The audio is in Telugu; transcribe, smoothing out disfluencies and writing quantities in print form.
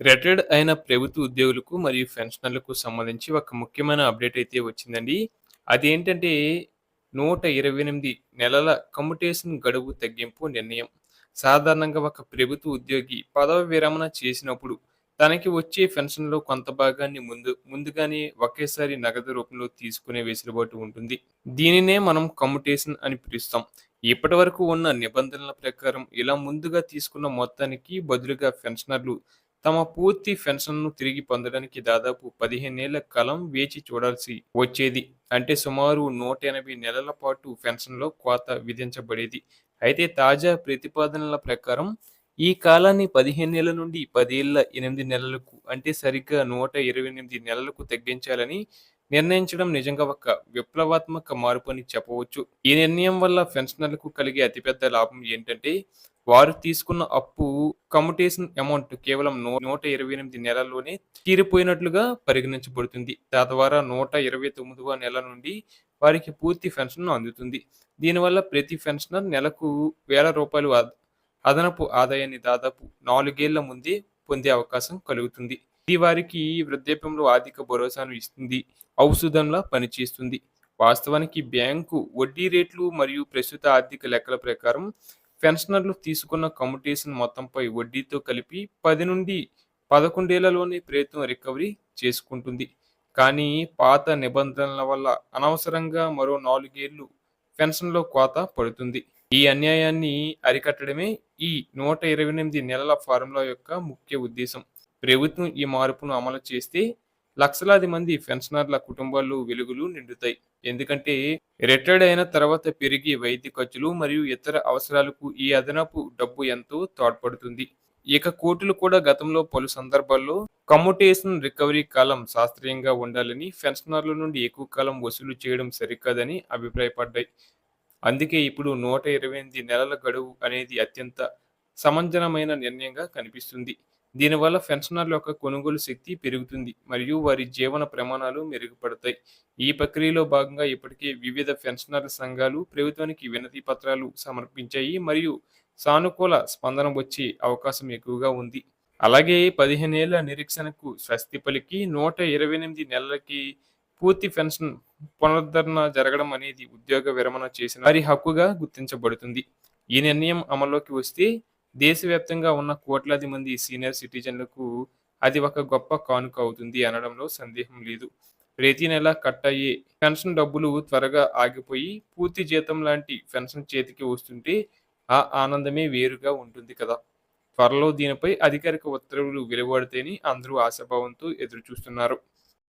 రిటైర్డ్ అయిన ప్రభుత్వ ఉద్యోగులకు మరియు పెన్షనర్లకు సంబంధించి ఒక ముఖ్యమైన అప్డేట్ అయితే వచ్చిందండి. అదేంటంటే 128 నెలల కమ్యుటేషన్ గడువు తగ్గింపు నిర్ణయం. సాధారణంగా ఒక ప్రభుత్వ ఉద్యోగి పదవి విరమణ చేసినప్పుడు తనకి వచ్చే పెన్షన్‌లో కొంత భాగాన్ని ముందుగానే ఒకేసారి నగదు రూపంలో తీసుకునే వెసులుబాటు ఉంటుంది. దీనినే మనం కమ్యుటేషన్ అని పిలుస్తాం. ఇప్పటివరకు ఉన్న నిబంధనల ప్రకారం ఇలా ముందుగా తీసుకున్న మొత్తానికి బదులుగా పెన్షనర్లు తమ పూర్తి పెన్షన్‌ను తిరిగి పొందడానికి దాదాపు 15 ఏళ్ల కాలం వేచి చూడాల్సి వచ్చేది. అంటే సుమారు 180 నెలల పాటు పెన్షన్‌లో కోత విధించబడేది. అయితే తాజా ప్రతిపాదనల ప్రకారం ఈ కాలాన్ని 15 ఏళ్ల నుండి 10 ఏళ్ల 8 నెలలకు అంటే సరిగ్గా 128 నెలలకు తగ్గించాలని నిర్ణయించడం నిజంగా ఒక విప్లవాత్మక మార్పు అని చెప్పవచ్చు. ఈ నిర్ణయం వల్ల పెన్షనర్లకు కలిగే అతిపెద్ద లాభం ఏంటంటే వారు తీసుకున్న అప్పు కమ్యుటేషన్ అమౌంట్ కేవలం 128 నెలల్లోనే తీరిపోయినట్లుగా పరిగణించబడుతుంది. తద్వారా 129వ నెల నుండి వారికి పూర్తి పెన్షన్ అందుతుంది. దీనివల్ల ప్రతి పెన్షనర్ నెలకు రూ. 1000 అదనపు ఆదాయాన్ని దాదాపు 4 ఏళ్ల ముందే పొందే అవకాశం కలుగుతుంది. ఇది వారికి వృద్ధాప్యంలో ఆర్థిక భరోసాను ఇస్తుంది. ఔషధంలా పనిచేస్తుంది. వాస్తవానికి బ్యాంకు వడ్డీ రేట్లు మరియు ప్రస్తుత ఆర్థిక లెక్కల ప్రకారం పెన్షనర్లు తీసుకున్న కమ్యుటేషన్ మొత్తంపై వడ్డీతో కలిపి 10 నుండి 11 ఏళ్లలోనే ప్రభుత్వం రికవరీ చేసుకుంటుంది. కానీ పాత నిబంధనల వల్ల అనవసరంగా మరో 4 ఏళ్లు పెన్షన్‌లో కోత పడుతుంది. ఈ అన్యాయాన్ని అరికట్టడమే ఈ 128 నెలల ఫార్ములా యొక్క ముఖ్య ఉద్దేశం. ప్రభుత్వం ఈ మార్పును అమలు చేస్తే లక్షలాది మంది పెన్షనర్ల కుటుంబాల్లో వెలుగులు నిండుతాయి. ఎందుకంటే రిటైర్డ్ అయిన తర్వాత పెరిగే వైద్య ఖర్చులు మరియు ఇతర అవసరాలకు ఈ అదనపు డబ్బు ఎంతో తోడ్పడుతుంది. ఇక కోర్టులు కూడా గతంలో పలు సందర్భాల్లో కమ్యుటేషన్ రికవరీ కాలం శాస్త్రీయంగా ఉండాలని, పెన్షనర్ల నుండి ఎక్కువ కాలం వసూలు చేయడం సరికాదని అభిప్రాయపడ్డాయి. అందుకే ఇప్పుడు 128 నెలల గడువు అనేది అత్యంత సమంజసమైన నిర్ణయంగా కనిపిస్తుంది. దీనివల్ల పెన్షనర్ల యొక్క కొనుగోలు శక్తి పెరుగుతుంది మరియు వారి జీవన ప్రమాణాలు మెరుగుపడతాయి. ఈ ప్రక్రియలో భాగంగా ఇప్పటికే వివిధ పెన్షనర్ల సంఘాలు ప్రభుత్వానికి వినతి పత్రాలు సమర్పించాయి మరియు సానుకూల స్పందన వచ్చే అవకాశం ఎక్కువగా ఉంది. అలాగే 15 ఏళ్ల నిరీక్షణకు స్వస్తి పలికి 128 నెలలకి పూర్తి పెన్షన్ పునరుద్ధరణ జరగడం అనేది ఉద్యోగ విరమణ చేసిన వారి హక్కుగా గుర్తించబడుతుంది. ఈ నిర్ణయం అమల్లోకి వస్తే దేశవ్యాప్తంగా ఉన్న కోట్లాది మంది సీనియర్ సిటిజన్లకు అది ఒక గొప్ప కానుక అవుతుంది అనడంలో సందేహం లేదు. ప్రతి నెల కట్ అయ్యే పెన్షన్ డబ్బులు త్వరగా ఆగిపోయి పూర్తి జీతం లాంటి పెన్షన్ చేతికి వస్తుంటే ఆ ఆనందమే వేరుగా ఉంటుంది కదా. త్వరలో దీనిపై అధికారిక ఉత్తర్వులు వెలువడితేనే అందరూ ఆశాభావంతో ఎదురు చూస్తున్నారు.